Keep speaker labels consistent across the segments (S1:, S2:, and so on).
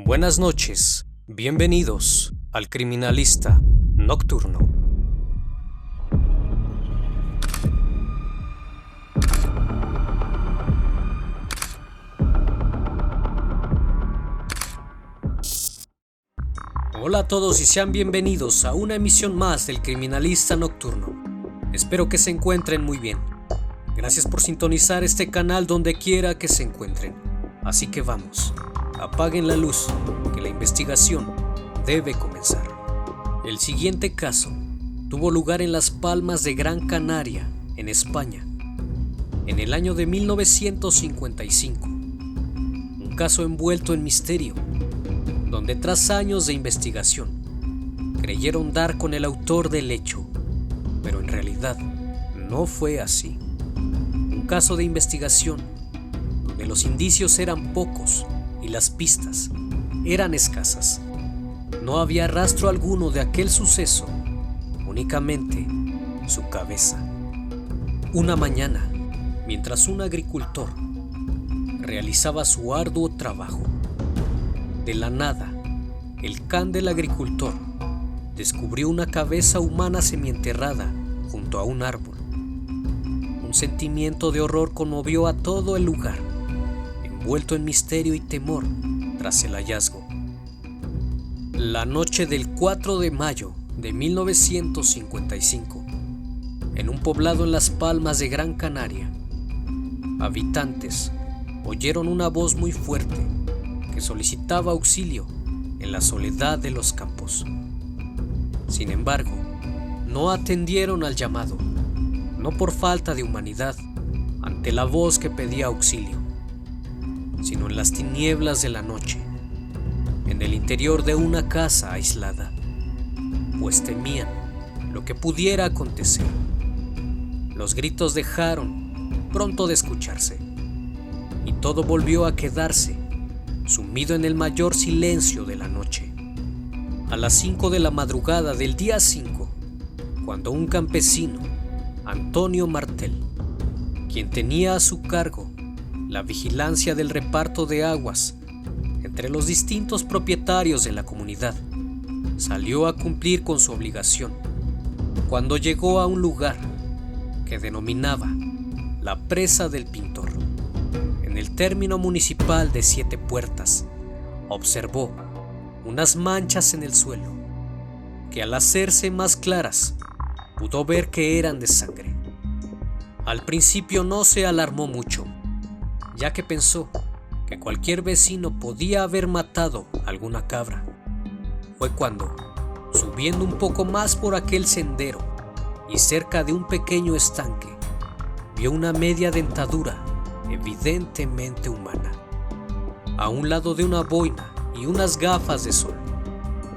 S1: Buenas noches, bienvenidos al Criminalista Nocturno. Hola a todos y sean bienvenidos a una emisión más del Criminalista Nocturno. Espero que se encuentren muy bien. Gracias por sintonizar este canal donde quiera que se encuentren. Así que vamos, apaguen la luz, que la investigación debe comenzar. El siguiente caso tuvo lugar en Las Palmas de Gran Canaria, en España, en el año de 1955. Un caso envuelto en misterio, donde tras años de investigación, creyeron dar con el autor del hecho, pero en realidad no fue así. Un caso de investigación donde los indicios eran pocos y las pistas eran escasas. No había rastro alguno de aquel suceso, únicamente su cabeza. Una mañana, mientras un agricultor realizaba su arduo trabajo, de la nada, el can del agricultor descubrió una cabeza humana semienterrada junto a un árbol. Un sentimiento de horror conmovió a todo el lugar, envuelto en misterio y temor tras el hallazgo. La noche del 4 de mayo de 1955, en un poblado en Las Palmas de Gran Canaria, habitantes oyeron una voz muy fuerte que solicitaba auxilio en la soledad de los campos. Sin embargo, no atendieron al llamado, no por falta de humanidad ante la voz que pedía auxilio, sino en las tinieblas de la noche, en el interior de una casa aislada, pues temían lo que pudiera acontecer. Los gritos dejaron pronto de escucharse y todo volvió a quedarse sumido en el mayor silencio de la noche. A las 5 de la madrugada del día 5, cuando un campesino, Antonio Martel, quien tenía a su cargo la vigilancia del reparto de aguas entre los distintos propietarios de la comunidad, salió a cumplir con su obligación, cuando llegó a un lugar que denominaba la Presa del Pintor, en el término municipal de Siete Puertas, observó unas manchas en el suelo que, al hacerse más claras, pudo ver que eran de sangre. Al principio no se alarmó mucho, ya que pensó que cualquier vecino podía haber matado alguna cabra. Fue cuando, subiendo un poco más por aquel sendero y cerca de un pequeño estanque, vio una media dentadura evidentemente humana, a un lado de una boina y unas gafas de sol,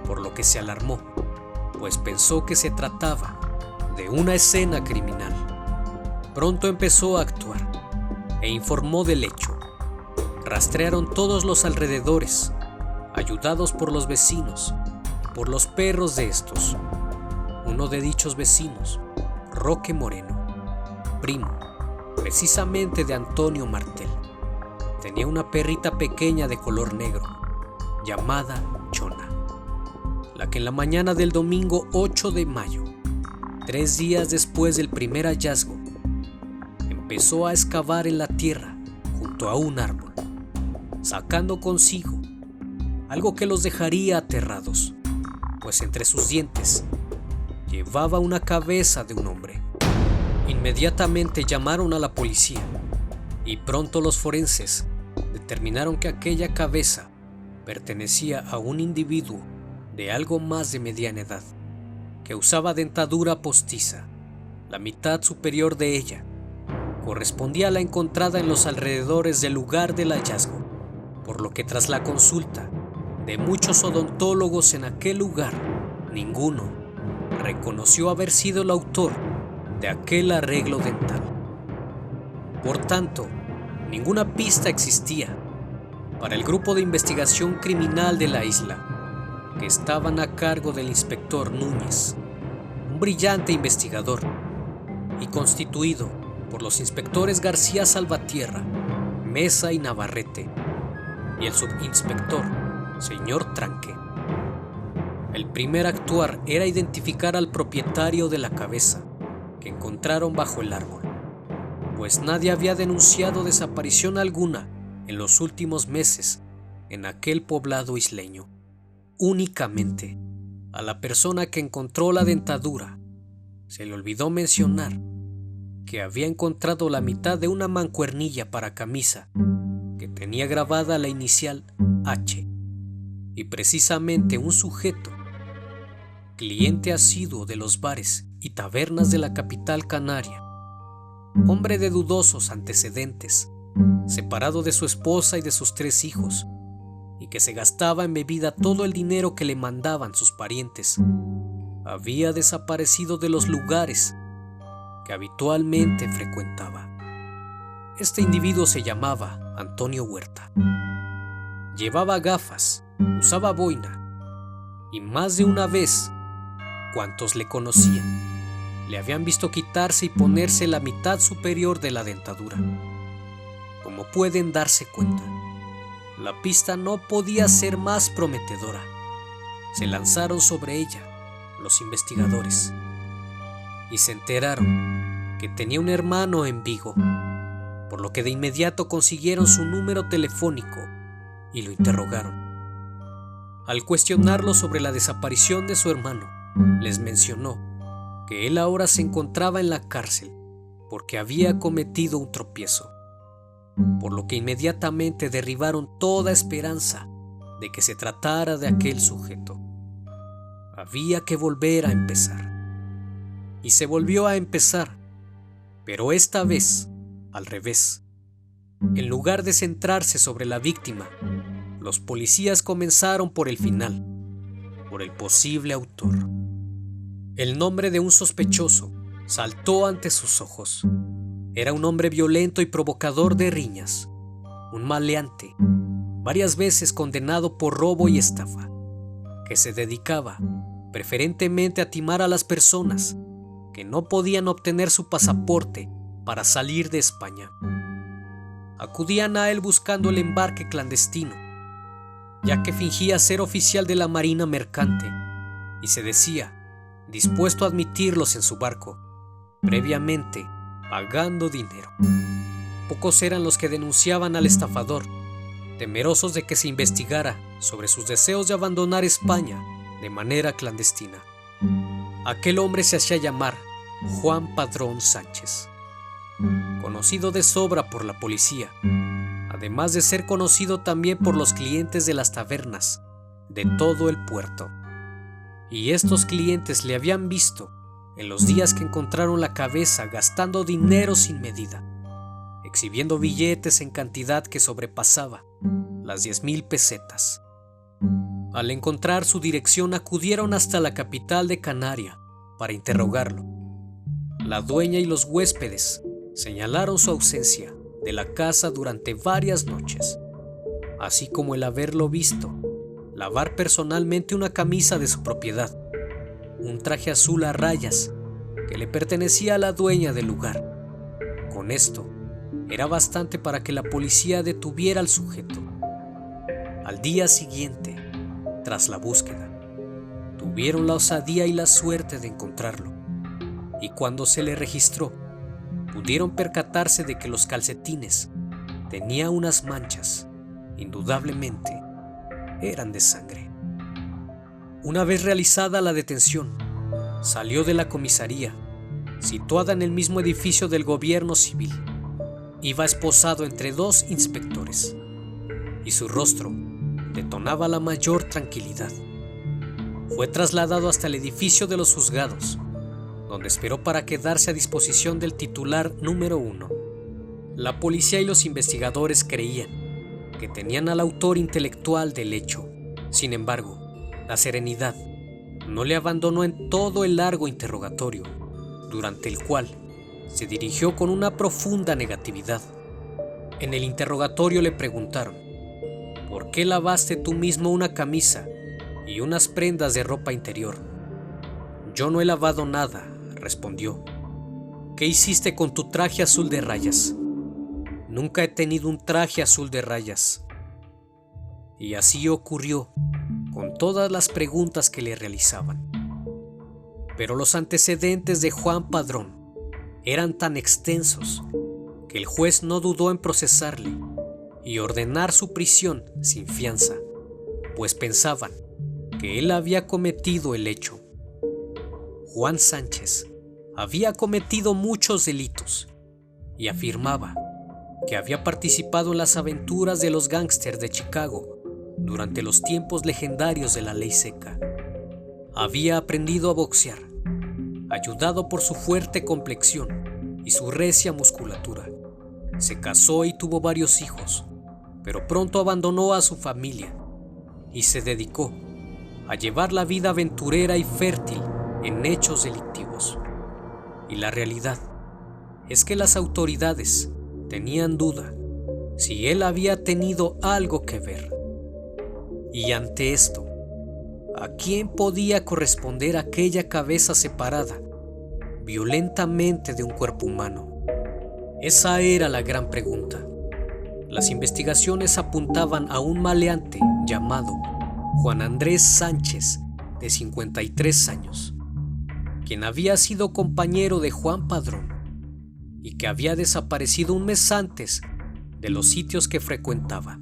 S1: por lo que se alarmó, pues pensó que se trataba de una escena criminal. Pronto empezó a actuar e informó del hecho. Rastrearon todos los alrededores, ayudados por los vecinos y por los perros de estos. Uno de dichos vecinos, Roque Moreno, primo precisamente de Antonio Martel, tenía una perrita pequeña de color negro, llamada Chona, la que en la mañana del domingo 8 de mayo, 3 días después del primer hallazgo, empezó a excavar en la tierra junto a un árbol, sacando consigo algo que los dejaría aterrados, pues entre sus dientes llevaba una cabeza de un hombre. Inmediatamente llamaron a la policía y pronto los forenses determinaron que aquella cabeza pertenecía a un individuo de algo más de mediana edad, que usaba dentadura postiza. La mitad superior de ella correspondía a la encontrada en los alrededores del lugar del hallazgo, por lo que tras la consulta de muchos odontólogos en aquel lugar, ninguno reconoció haber sido el autor de aquel arreglo dental. Por tanto, ninguna pista existía para el grupo de investigación criminal de la isla, que estaban a cargo del inspector Núñez, un brillante investigador, y constituido por los inspectores García Salvatierra, Mesa y Navarrete, y el subinspector señor Tranque. El primer a actuar era identificar al propietario de la cabeza, que encontraron bajo el árbol, pues nadie había denunciado desaparición alguna en los últimos meses en aquel poblado isleño. Únicamente a la persona que encontró la dentadura se le olvidó mencionar que había encontrado la mitad de una mancuernilla para camisa que tenía grabada la inicial H, y precisamente un sujeto, cliente asiduo de los bares y tabernas de la capital canaria, hombre de dudosos antecedentes, separado de su esposa y de sus 3 hijos, y que se gastaba en bebida todo el dinero que le mandaban sus parientes, había desaparecido de los lugares que habitualmente frecuentaba. Este individuo se llamaba Antonio Huerta. Llevaba gafas, usaba boina, y más de una vez, cuantos le conocían, le habían visto quitarse y ponerse la mitad superior de la dentadura. Como pueden darse cuenta, la pista no podía ser más prometedora. Se lanzaron sobre ella los investigadores y se enteraron que tenía un hermano en Vigo, por lo que de inmediato consiguieron su número telefónico y lo interrogaron. Al cuestionarlo sobre la desaparición de su hermano, les mencionó que él ahora se encontraba en la cárcel porque había cometido un tropiezo, por lo que inmediatamente derribaron toda esperanza de que se tratara de aquel sujeto. Había que volver a empezar. Y se volvió a empezar, pero esta vez al revés. En lugar de centrarse sobre la víctima, los policías comenzaron por el final, por el posible autor. El nombre de un sospechoso saltó ante sus ojos. Era un hombre violento y provocador de riñas, un maleante, varias veces condenado por robo y estafa, que se dedicaba preferentemente a timar a las personas que no podían obtener su pasaporte para salir de España. Acudían a él buscando el embarque clandestino, ya que fingía ser oficial de la Marina Mercante y se decía dispuesto a admitirlos en su barco, previamente pagando dinero. Pocos eran los que denunciaban al estafador, temerosos de que se investigara sobre sus deseos de abandonar España de manera clandestina. Aquel hombre se hacía llamar Juan Padrón Sánchez, conocido de sobra por la policía, además de ser conocido también por los clientes de las tabernas de todo el puerto. Y estos clientes le habían visto en los días que encontraron la cabeza gastando dinero sin medida, exhibiendo billetes en cantidad que sobrepasaba las 10,000 pesetas. Al encontrar su dirección acudieron hasta la capital de Canaria para interrogarlo. La dueña y los huéspedes señalaron su ausencia de la casa durante varias noches, así como el haberlo visto lavar personalmente una camisa de su propiedad, un traje azul a rayas que le pertenecía a la dueña del lugar. Con esto era bastante para que la policía detuviera al sujeto. Al día siguiente, tras la búsqueda, tuvieron la osadía y la suerte de encontrarlo, y cuando se le registró, pudieron percatarse de que los calcetines tenían unas manchas, indudablemente eran de sangre. Una vez realizada la detención, salió de la comisaría, situada en el mismo edificio del gobierno civil. Iba esposado entre 2 inspectores, y su rostro detonaba la mayor tranquilidad. Fue trasladado hasta el edificio de los juzgados, donde esperó para quedarse a disposición del titular número 1. La policía y los investigadores creían que tenían al autor intelectual del hecho. Sin embargo, la serenidad no le abandonó en todo el largo interrogatorio, durante el cual se dirigió con una profunda negatividad. En el interrogatorio le preguntaron: ¿por qué lavaste tú mismo una camisa y unas prendas de ropa interior? Yo no he lavado nada, respondió. ¿Qué hiciste con tu traje azul de rayas? Nunca he tenido un traje azul de rayas. Y así ocurrió con todas las preguntas que le realizaban. Pero los antecedentes de Juan Padrón eran tan extensos que el juez no dudó en procesarle y ordenar su prisión sin fianza, pues pensaban que él había cometido el hecho. Juan Sánchez había cometido muchos delitos y afirmaba que había participado en las aventuras de los gángsters de Chicago durante los tiempos legendarios de la ley seca. Había aprendido a boxear, ayudado por su fuerte complexión y su recia musculatura. Se casó y tuvo varios hijos, pero pronto abandonó a su familia y se dedicó a llevar la vida aventurera y fértil en hechos delictivos. Y la realidad es que las autoridades tenían duda si él había tenido algo que ver. Y ante esto, ¿a quién podía corresponder aquella cabeza separada violentamente de un cuerpo humano? Esa era la gran pregunta. Las investigaciones apuntaban a un maleante llamado Juan Andrés Sánchez, de 53 años, quien había sido compañero de Juan Padrón y que había desaparecido un mes antes de los sitios que frecuentaba.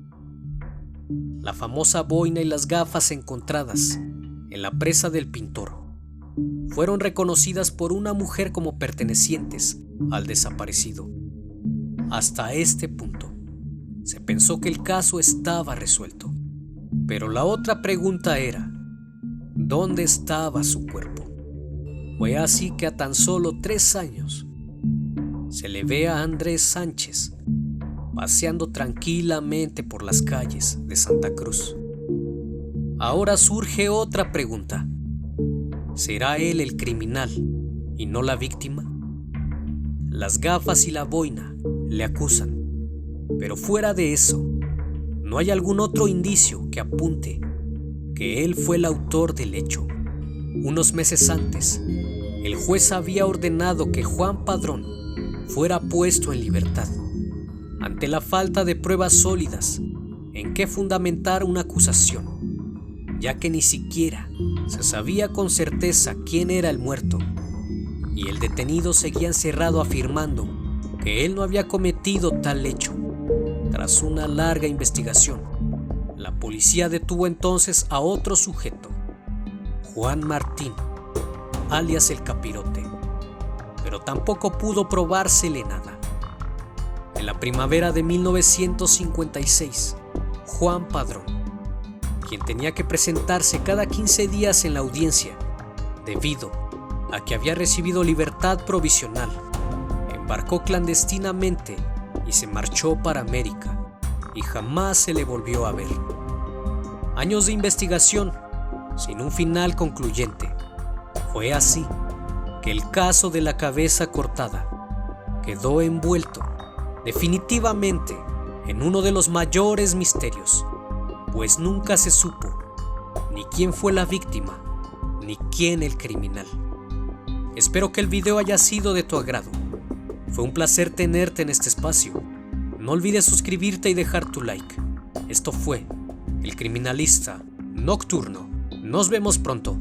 S1: La famosa boina y las gafas encontradas en la presa del Pintor fueron reconocidas por una mujer como pertenecientes al desaparecido. Hasta este punto, se pensó que el caso estaba resuelto. Pero la otra pregunta era, ¿dónde estaba su cuerpo? Fue así que a tan solo 3 años se le ve a Andrés Sánchez paseando tranquilamente por las calles de Santa Cruz. Ahora surge otra pregunta. ¿Será él el criminal y no la víctima? Las gafas y la boina le acusan, pero fuera de eso, no hay algún otro indicio que apunte que él fue el autor del hecho. Unos meses antes, el juez había ordenado que Juan Padrón fuera puesto en libertad, ante la falta de pruebas sólidas en que fundamentar una acusación, ya que ni siquiera se sabía con certeza quién era el muerto, y el detenido seguía encerrado afirmando que él no había cometido tal hecho. Tras una larga investigación, la policía detuvo entonces a otro sujeto, Juan Martín, alias el Capirote, pero tampoco pudo probársele nada. En la primavera de 1956, Juan Padrón, quien tenía que presentarse cada 15 días en la audiencia, debido a que había recibido libertad provisional, embarcó clandestinamente y se marchó para América, y jamás se le volvió a ver. Años de investigación, sin un final concluyente. Fue así que el caso de la cabeza cortada quedó envuelto definitivamente en uno de los mayores misterios, pues nunca se supo ni quién fue la víctima, ni quién el criminal. Espero que el video haya sido de tu agrado. Fue un placer tenerte en este espacio. No olvides suscribirte y dejar tu like. Esto fue El Criminalista Nocturno. Nos vemos pronto.